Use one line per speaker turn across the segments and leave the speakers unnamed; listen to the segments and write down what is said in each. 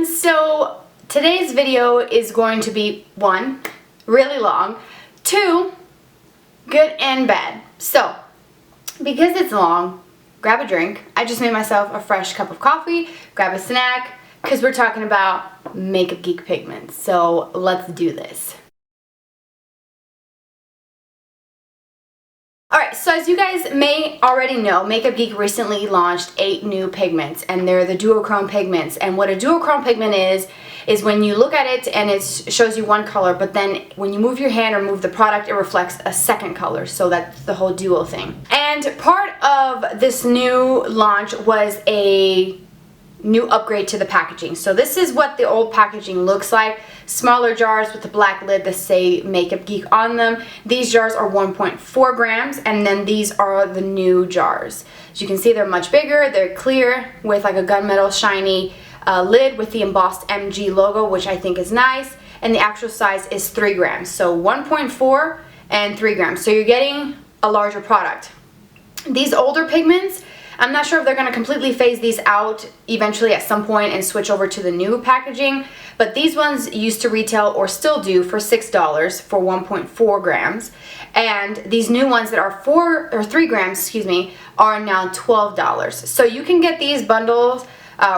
everyone. So today's video is going to be 1, really long, 2, good and bad. So because it's long, grab a drink. I just made myself a fresh cup of coffee, grab a snack, because we're talking about Makeup Geek pigments. So let's do this. Alright, so as you guys may already know, Makeup Geek recently launched 8 new pigments, and they're the DuoChrome pigments. And what a DuoChrome pigment is when you look at it and it shows you one color, but then when you move your hand or move the product, it reflects a second color. So that's the whole duo thing. And part of this new launch was a new upgrade to the packaging. So this is what the old packaging looks like. Smaller jars with a black lid that say Makeup Geek on them. These jars are 1.4 grams, and then these are the new jars. As you can see, they're much bigger, they're clear with like a gunmetal shiny lid with the embossed MG logo, which I think is nice, and the actual size is 3 grams. So 1.4 and 3 grams. So you're getting a larger product. These older pigments, I'm not sure if they're going to completely phase these out eventually at some point and switch over to the new packaging, but these ones used to retail, or still do, for $6 for 1.4 grams, and these new ones that are 3 grams, excuse me, are now $12. So you can get these bundles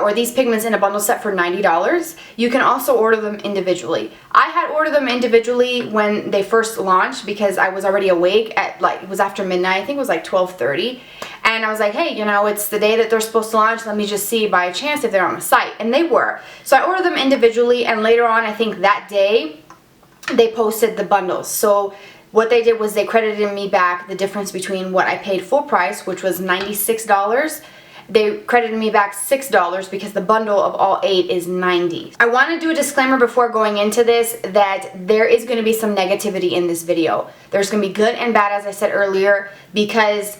or these pigments in a bundle set for $90. You can also order them individually. I had ordered them individually when they first launched because I was already awake at it was after midnight, I think it was like 12:30. And I was like, hey, you know, it's the day that they're supposed to launch. Let me just see by chance if they're on the site. And they were. So I ordered them individually, and later on, I think that day, they posted the bundles. So what they did was they credited me back the difference between what I paid full price, which was $96. They credited me back $6 because the bundle of all 8 is $90. I want to do a disclaimer before going into this that there is going to be some negativity in this video. There's going to be good and bad, as I said earlier, because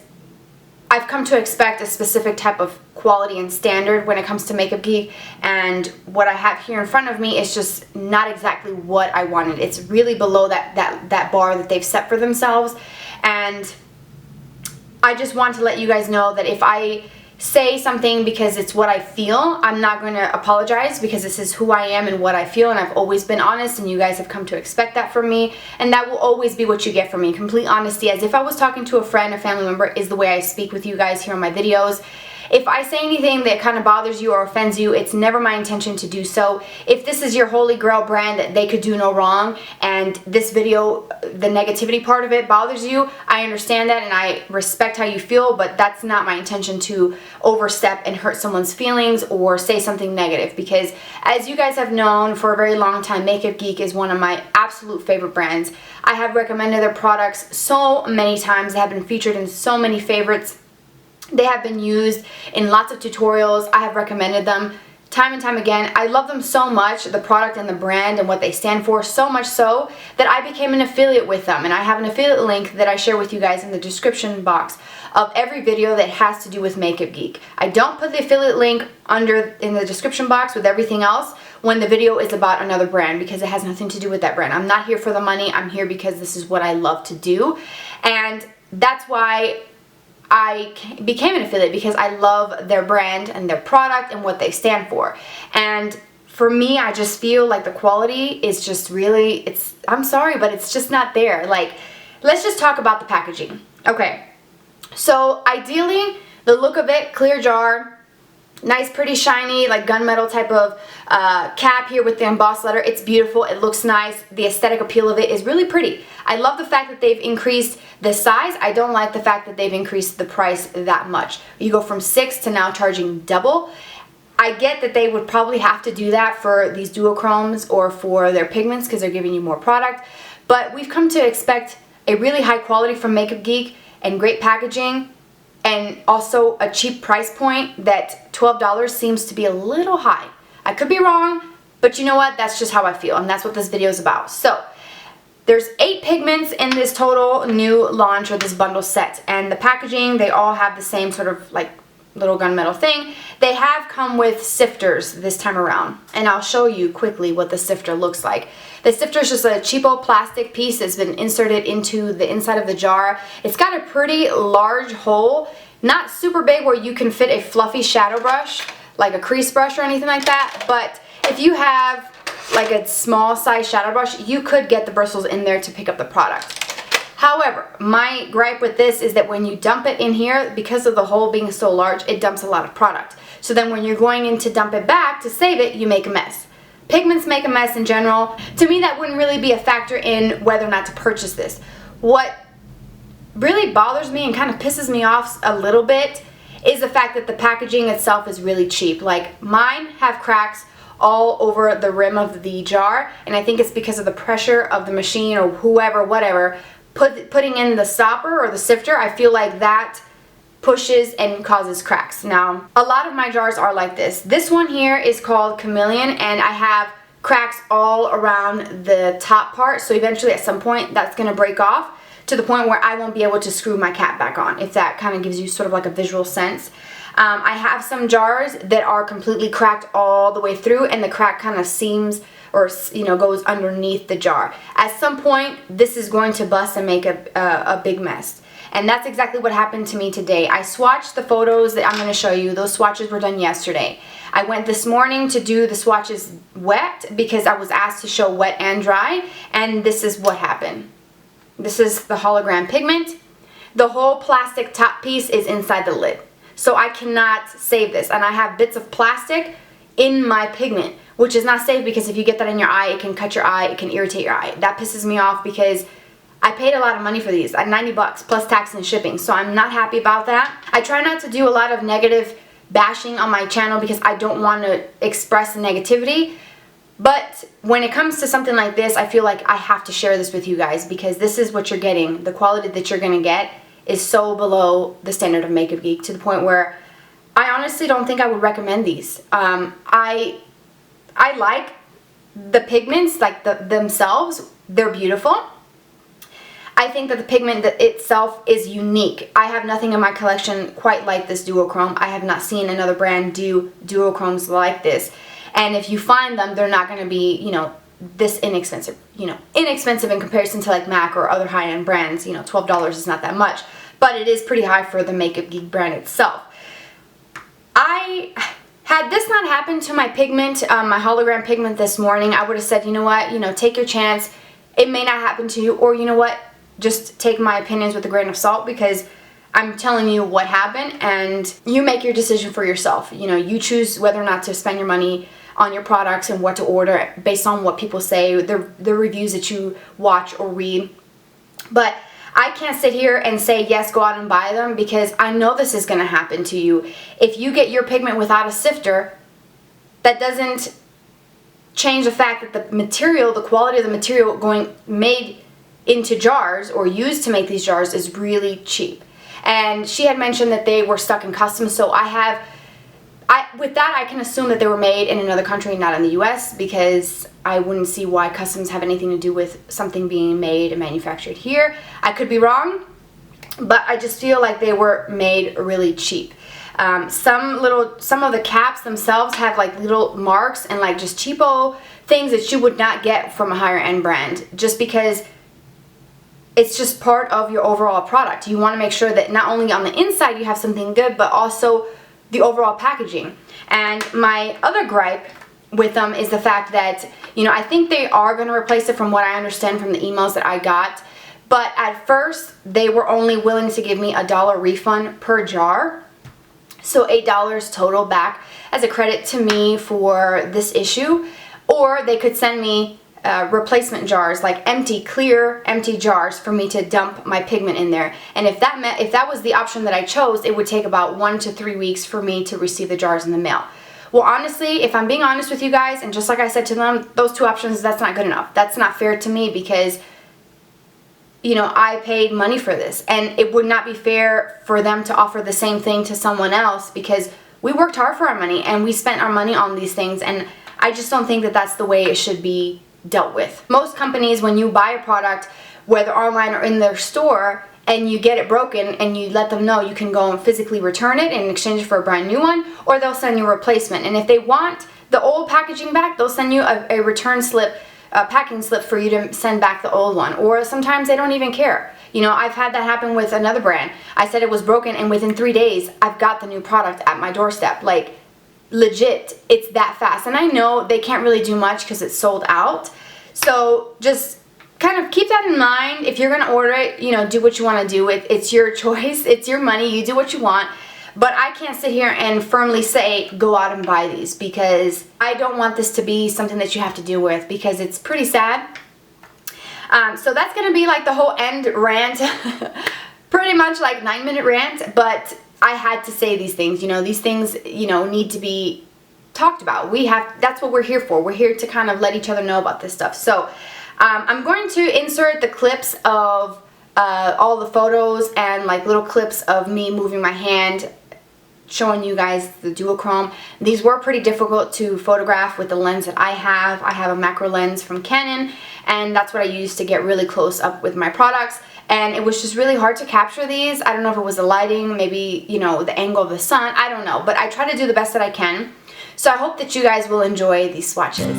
I've come to expect a specific type of quality and standard when it comes to Makeup Geek, and what I have here in front of me is just not exactly what I wanted. It's really below that bar that they've set for themselves, and I just want to let you guys know that if I say something because it's what I feel, I'm not going to apologize, because this is who I am and what I feel, and I've always been honest, and you guys have come to expect that from me, and that will always be what you get from me. Complete honesty, as if I was talking to a friend, a family member, is the way I speak with you guys here on my videos. If I say anything that kind of bothers you or offends you, it's never my intention to do so. If this is your holy grail brand that they could do no wrong, and this video, the negativity part of it bothers you, I understand that and I respect how you feel, but that's not my intention to overstep and hurt someone's feelings or say something negative, because as you guys have known for a very long time, Makeup Geek is one of my absolute favorite brands. I have recommended their products so many times. They have been featured in so many favorites. They have been used in lots of tutorials. I have recommended them time and time again. I love them so much, the product and the brand and what they stand for, so much so that I became an affiliate with them. And I have an affiliate link that I share with you guys in the description box of every video that has to do with Makeup Geek. I don't put the affiliate link in the description box with everything else when the video is about another brand, because it has nothing to do with that brand. I'm not here for the money. I'm here because this is what I love to do. And that's why I became an affiliate, because I love their brand and their product and what they stand for. And for me, I just feel like the quality is just really, I'm sorry, but it's just not there. Like, let's just talk about the packaging. Okay, so ideally, the look of it, clear jar, nice, pretty shiny, like gunmetal type of cap here with the embossed letter. It's beautiful. It looks nice. The aesthetic appeal of it is really pretty. I love the fact that they've increased the size. I don't like the fact that they've increased the price that much. You go from $6 to now charging double. I get that they would probably have to do that for these duochromes or for their pigments, because they're giving you more product. But we've come to expect a really high quality from Makeup Geek and great packaging, and also a cheap price point. That $12 seems to be a little high. I could be wrong, but you know what? That's just how I feel, and that's what this video is about. So there's 8 pigments in this total new launch, or this bundle set, and the packaging, they all have the same sort of like little gunmetal thing. They have come with sifters this time around, and I'll show you quickly what the sifter looks like. The sifter is just a cheapo plastic piece that's been inserted into the inside of the jar. It's got a pretty large hole, not super big where you can fit a fluffy shadow brush, like a crease brush or anything like that, but if you have like a small size shadow brush, you could get the bristles in there to pick up the product. However, my gripe with this is that when you dump it in here, because of the hole being so large, it dumps a lot of product. So then when you're going in to dump it back to save it, you make a mess. Pigments make a mess in general. To me, that wouldn't really be a factor in whether or not to purchase this. What really bothers me and kind of pisses me off a little bit is the fact that the packaging itself is really cheap. Like, mine have cracks all over the rim of the jar, and I think it's because of the pressure of the machine or whoever, whatever, putting in the stopper or the sifter. I feel like that pushes and causes cracks. Now, a lot of my jars are like this. This one here is called Chameleon, and I have cracks all around the top part, so eventually at some point that's going to break off to the point where I won't be able to screw my cap back on, if that kind of gives you sort of like a visual sense. I have some jars that are completely cracked all the way through, and the crack kind of seams or, you know, goes underneath the jar. At some point, this is going to bust and make a big mess. And that's exactly what happened to me today. I swatched the photos that I'm going to show you. Those swatches were done yesterday. I went this morning to do the swatches wet because I was asked to show wet and dry, and this is what happened. This is the hologram pigment. The whole plastic top piece is inside the lid. So I cannot save this, and I have bits of plastic in my pigment, which is not safe because if you get that in your eye, it can cut your eye, it can irritate your eye. That pisses me off because I paid a lot of money for these, at 90 bucks plus tax and shipping, so I'm not happy about that. I try not to do a lot of negative bashing on my channel because I don't want to express negativity, but when it comes to something like this, I feel like I have to share this with you guys because this is what you're getting. The quality that you're going to get is so below the standard of Makeup Geek to the point where I honestly don't think I would recommend these. I like the pigments, like themselves. They're beautiful. I think that the pigment itself is unique. I have nothing in my collection quite like this DuoChrome. I have not seen another brand do DuoChromes like this. And if you find them, they're not going to be, you know, this inexpensive. You know, inexpensive in comparison to like MAC or other high-end brands. You know, $12 is not that much. But it is pretty high for the Makeup Geek brand itself. Had this not happened to my pigment, my hologram pigment this morning, I would have said, you know what, take your chance. It may not happen to you, or you know what, just take my opinions with a grain of salt because I'm telling you what happened and you make your decision for yourself. You choose whether or not to spend your money on your products and what to order based on what people say, the reviews that you watch or read. But I can't sit here and say, yes, go out and buy them because I know this is going to happen to you. If you get your pigment without a sifter, that doesn't change the fact that the material, the quality of the material made into jars or used to make these jars is really cheap. And she had mentioned that they were stuck in customs, so with that I can assume that they were made in another country, not in the US, because I wouldn't see why customs have anything to do with something being made and manufactured here. I could be wrong, but I just feel like they were made really cheap. Some of the caps themselves have like little marks and like just cheapo things that you would not get from a higher end brand, just because it's just part of your overall product. You want to make sure that not only on the inside you have something good, but also the overall packaging. And my other gripe with them is the fact that, I think they are going to replace it from what I understand from the emails that I got. But at first, they were only willing to give me $1 refund per jar. So $8 total back as a credit to me for this issue. Or they could send me replacement jars, like clear empty jars for me to dump my pigment in there. And if that was the option that I chose, it would take about 1 to 3 weeks for me to receive the jars in the mail. Well, honestly, if I'm being honest with you guys, and just like I said to them, those two options, that's not good enough. That's not fair to me because, I paid money for this. And it would not be fair for them to offer the same thing to someone else because we worked hard for our money and we spent our money on these things. And I just don't think that that's the way it should be dealt with. Most companies, when you buy a product, whether online or in their store, and you get it broken and you let them know, you can go and physically return it and exchange it for a brand new one, or they'll send you a replacement. And if they want the old packaging back, they'll send you a return slip, a packing slip for you to send back the old one. Or sometimes they don't even care. I've had that happen with another brand. I said it was broken and within 3 days, I've got the new product at my doorstep. Like, legit, it's that fast. And I know they can't really do much because it's sold out. So just kind of keep that in mind. If you're going to order it, you know, do what you want to do. It's your choice. It's your money. You do what you want. But I can't sit here and firmly say, go out and buy these, because I don't want this to be something that you have to deal with, because it's pretty sad. So that's going to be like the whole end rant. Pretty much like 9-minute rant, but I had to say these things. You know, these things, you know, need to be talked about. That's what we're here for. We're here to kind of let each other know about this stuff. So I'm going to insert the clips of all the photos and like little clips of me moving my hand, showing you guys the DuoChrome. These were pretty difficult to photograph with the lens that I have. I have a macro lens from Canon, and that's what I use to get really close up with my products. And it was just really hard to capture these. I don't know if it was the lighting, maybe, you know, the angle of the sun, I don't know. But I try to do the best that I can. So I hope that you guys will enjoy these swatches.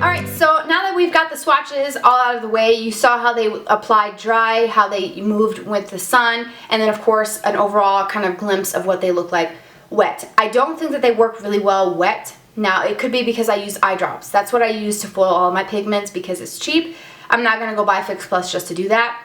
Alright, so now that we've got the swatches all out of the way, you saw how they applied dry, how they moved with the sun, and then of course an overall kind of glimpse of what they look like wet. I don't think that they work really well wet. Now, it could be because I use eye drops. That's what I use to foil all my pigments because it's cheap. I'm not going to go buy Fix Plus just to do that.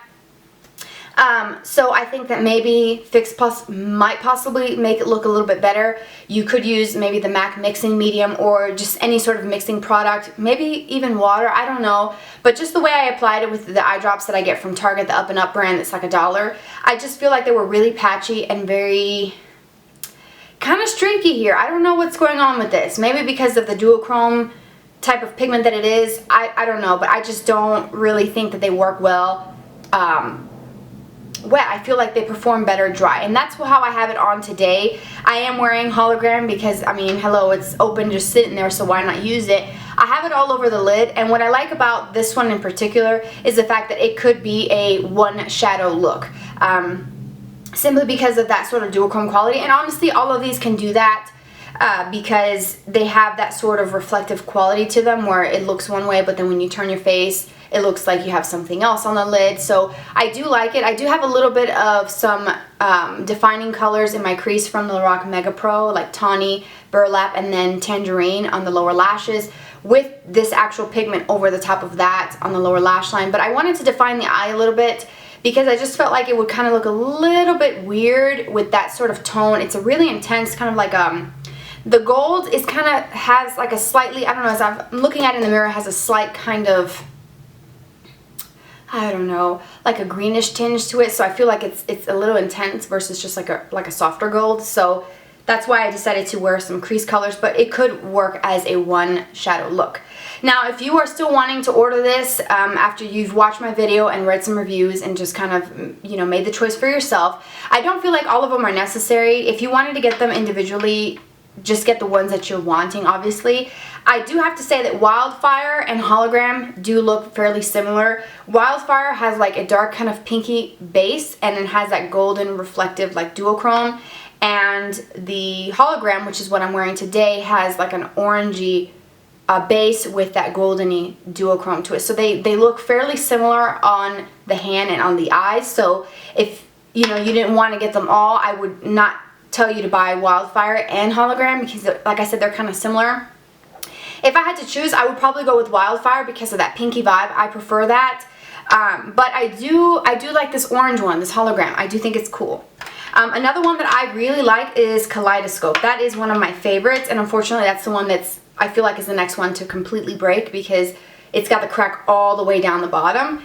So I think that maybe Fix Plus might possibly make it look a little bit better. You could use maybe the MAC mixing medium or just any sort of mixing product, maybe even water, I don't know. But just the way I applied it with the eye drops that I get from Target, the Up and Up brand that's like $1, I just feel like they were really patchy and very kind of streaky here. I don't know what's going on with this. Maybe because of the DuoChrome type of pigment that it is. I don't know, but I just don't really think that they work well wet. I feel like they perform better dry, and that's how I have it on today. I am wearing Hologram because, I mean, hello, it's open just sitting there, so why not use it? I have it all over the lid, and what I like about this one in particular is the fact that it could be a one shadow look, simply because of that sort of duochrome quality. And honestly, all of these can do that because they have that sort of reflective quality to them where it looks one way, but then when you turn your face, it looks like you have something else on the lid. So I do like it. I do have a little bit of some defining colors in my crease from the Lorac Mega Pro, like Tawny, Burlap, and then Tangerine on the lower lashes, with this actual pigment over the top of that on the lower lash line. But I wanted to define the eye a little bit because I just felt like it would kind of look a little bit weird with that sort of tone. It's a really intense kind of like the gold is kind of has like a slightly, I don't know, as I'm looking at it in the mirror, has a slight kind of, I don't know, like a greenish tinge to it. So I feel like it's a little intense versus just like a softer gold. So that's why I decided to wear some crease colors, but it could work as a one shadow look. Now, if you are still wanting to order this after you've watched my video and read some reviews and just kind of, you know, made the choice for yourself, I don't feel like all of them are necessary. If you wanted to get them individually, just get the ones that you're wanting, obviously. I do have to say that Wildfire and Hologram do look fairly similar. Wildfire has like a dark kind of pinky base, and it has that golden reflective like duochrome. And the Hologram, which is what I'm wearing today, has like an orangey base with that goldeny duochrome to it. So they look fairly similar on the hand and on the eyes. So if you didn't want to get them all, I would not tell you to buy Wildfire and Hologram because, like I said, they're kind of similar. If I had to choose, I would probably go with Wildfire because of that pinky vibe. I prefer that. But I do like this orange one, this Hologram. I do think it's cool. Another one that I really like is Kaleidoscope. That is one of my favorites, and unfortunately that's the one that's, I feel like, is the next one to completely break because it's got the crack all the way down the bottom.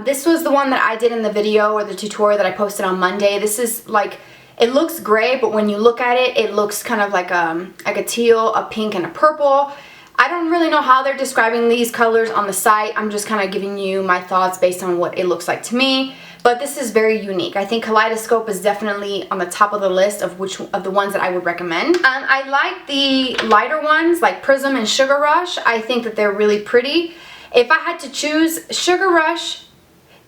This was the one that I did in the video or the tutorial that I posted on Monday. This is like, it looks gray, but when you look at it, it looks kind of like a teal, a pink, and a purple. I don't really know how they're describing these colors on the site. I'm just kind of giving you my thoughts based on what it looks like to me. But this is very unique. I think Kaleidoscope is definitely on the top of the list of which of the ones that I would recommend. I like the lighter ones like Prism and Sugar Rush. I think that they're really pretty. If I had to choose, Sugar Rush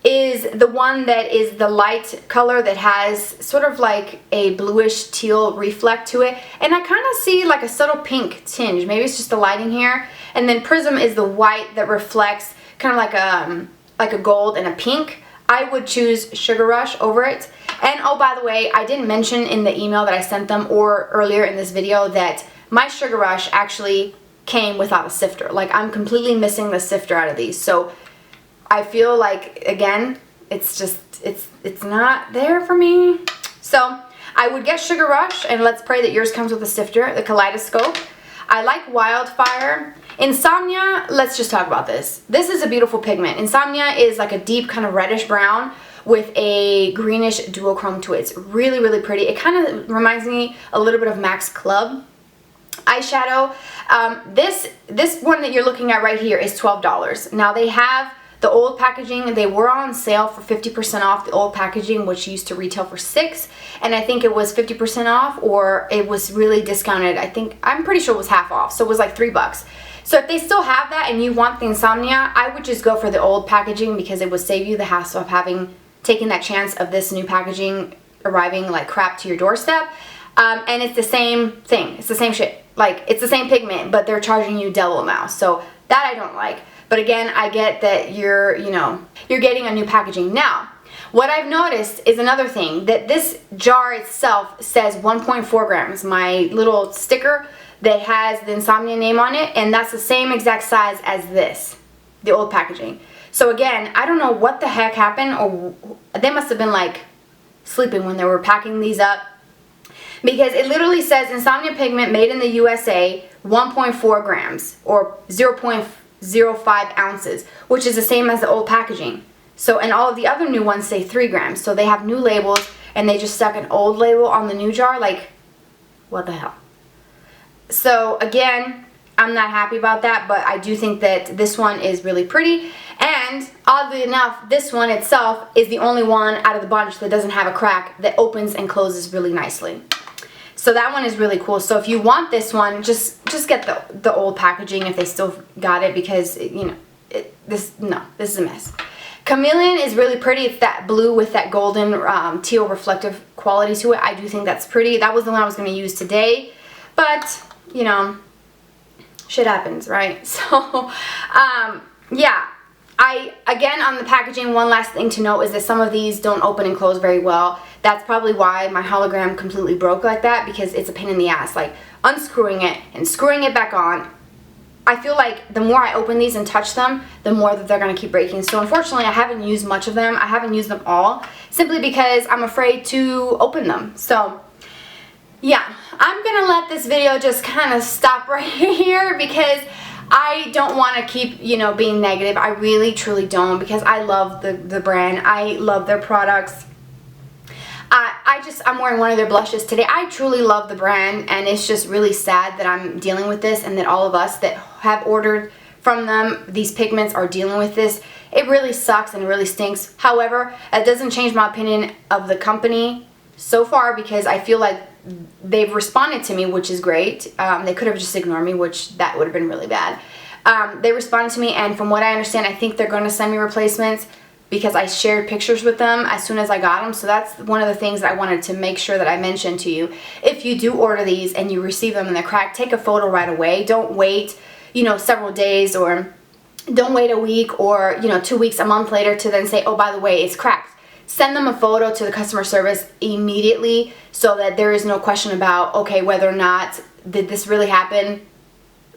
is the one that is the light color that has sort of like a bluish teal reflect to it, and I kind of see like a subtle pink tinge. Maybe it's just the lighting here. And then Prism is the white that reflects kind of like a gold and a pink. I would choose Sugar Rush over it. And oh, by the way, I didn't mention in the email that I sent them or earlier in this video that my Sugar Rush actually came without a sifter. Like, I'm completely missing the sifter out of these. So I feel like, again, it's not there for me. So I would get Sugar Rush, and let's pray that yours comes with a sifter, the Kaleidoscope. I like Wildfire. Insomnia, let's just talk about this. This is a beautiful pigment. Insomnia is like a deep kind of reddish brown with a greenish duochrome to it. It's really, really pretty. It kind of reminds me a little bit of MAC Club eyeshadow. This one that you're looking at right here is $12. Now they have the old packaging. They were on sale for 50% off the old packaging, which used to retail for $6, and I think it was 50% off, or it was really discounted. I'm pretty sure it was half off, so it was like $3. So if they still have that and you want the Insomnia, I would just go for the old packaging because it would save you the hassle of taking that chance of this new packaging arriving like crap to your doorstep. And it's the same thing. It's the same shit. Like, it's the same pigment, but they're charging you double now. So that I don't like. But again, I get that you're getting a new packaging. Now, what I've noticed is another thing, that this jar itself says 1.4 grams. My little sticker that has the Insomnia name on it, and that's the same exact size as this, the old packaging. So again, I don't know what the heck happened, or they must have been like sleeping when they were packing these up, because it literally says Insomnia pigment made in the USA, 1.4 grams or 0.05 ounces, which is the same as the old packaging. So, and all of the other new ones say 3 grams. So they have new labels, and they just stuck an old label on the new jar. Like, what the hell? So again, I'm not happy about that, but I do think that this one is really pretty. And And oddly enough, this one itself is the only one out of the bunch that doesn't have a crack, that opens and closes really nicely. So that one is really cool. So if you want this one, just get the old packaging if they still got it, because you know, this is a mess. Chameleon is really pretty. It's that blue with that golden teal reflective quality to it. I do think that's pretty. That was the one I was going to use today, but you know, shit happens, right? So yeah, again, on the packaging, one last thing to note is that some of these don't open and close very well. That's probably why my hologram completely broke like that, because it's a pain in the ass, like unscrewing it and screwing it back on. I feel like the more I open these and touch them, the more that they're going to keep breaking. So unfortunately, I haven't used much of them. I haven't used them all, simply because I'm afraid to open them. So yeah, I'm going to let this video just kind of stop right here, because I don't want to keep, you know, being negative. I really, truly don't, because I love the brand. I love their products. I'm wearing one of their blushes today. I truly love the brand, and it's just really sad that I'm dealing with this, and that all of us that have ordered from them these pigments are dealing with this. It really sucks and it really stinks. However, it doesn't change my opinion of the company so far, because I feel like they've responded to me, which is great. They could have just ignored me, which that would have been really bad. They responded to me, and from what I understand, I think they're going to send me replacements, because I shared pictures with them as soon as I got them. So that's one of the things that I wanted to make sure that I mentioned to you. If you do order these and you receive them and they're cracked, take a photo right away. Don't wait, you know, several days, or don't wait a week, or, you know, 2 weeks, a month later to then say, oh, by the way, it's cracked. Send them a photo to the customer service immediately, so that there is no question about, okay, whether or not did this really happen,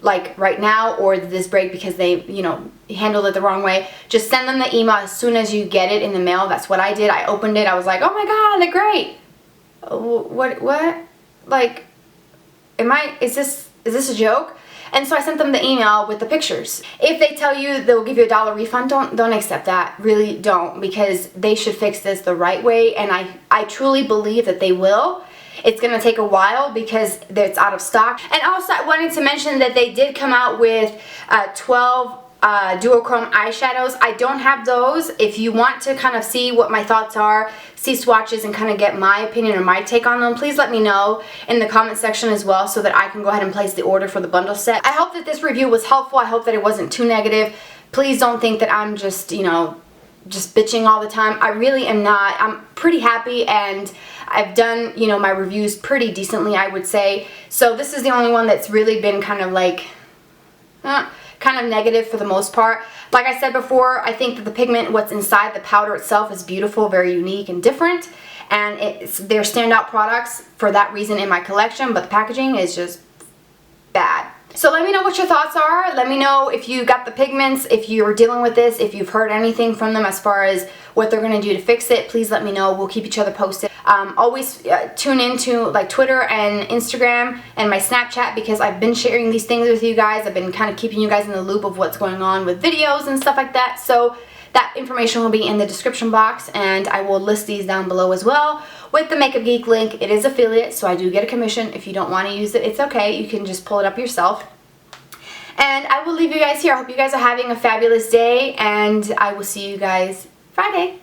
like right now, or did this break because they, you know, handled it the wrong way. Just send them the email as soon as you get it in the mail. That's what I did. I opened it. I was like, oh my god, they're great. What? Like, is this a joke? And so I sent them the email with the pictures. If they tell you they'll give you $1 refund, don't accept that. Really don't, because they should fix this the right way, and I truly believe that they will. It's going to take a while because it's out of stock. And also, I wanted to mention that they did come out with 12 DuoChrome eyeshadows. I don't have those. If you want to kind of see what my thoughts are, see swatches, and kind of get my opinion or my take on them, please let me know in the comment section as well, so that I can go ahead and place the order for the bundle set. I hope that this review was helpful. I hope that it wasn't too negative. Please don't think that I'm just, you know, just bitching all the time. I really am not. I'm pretty happy, and I've done, you know, my reviews pretty decently, I would say. So this is the only one that's really been kind of like kind of negative for the most part. Like I said before, I think that the pigment, what's inside the powder itself, is beautiful, very unique and different, and they're standout products for that reason in my collection, but the packaging is just bad. So let me know what your thoughts are. Let me know if you got the pigments, if you're dealing with this, if you've heard anything from them as far as what they're going to do to fix it. Please let me know. We'll keep each other posted. Always tune into like Twitter and Instagram and my Snapchat, because I've been sharing these things with you guys. I've been kind of keeping you guys in the loop of what's going on with videos and stuff like that. So that information will be in the description box, and I will list these down below as well with the Makeup Geek link. It is affiliate, so I do get a commission. If you don't want to use it, it's okay. You can just pull it up yourself. And I will leave you guys here. I hope you guys are having a fabulous day, and I will see you guys Friday.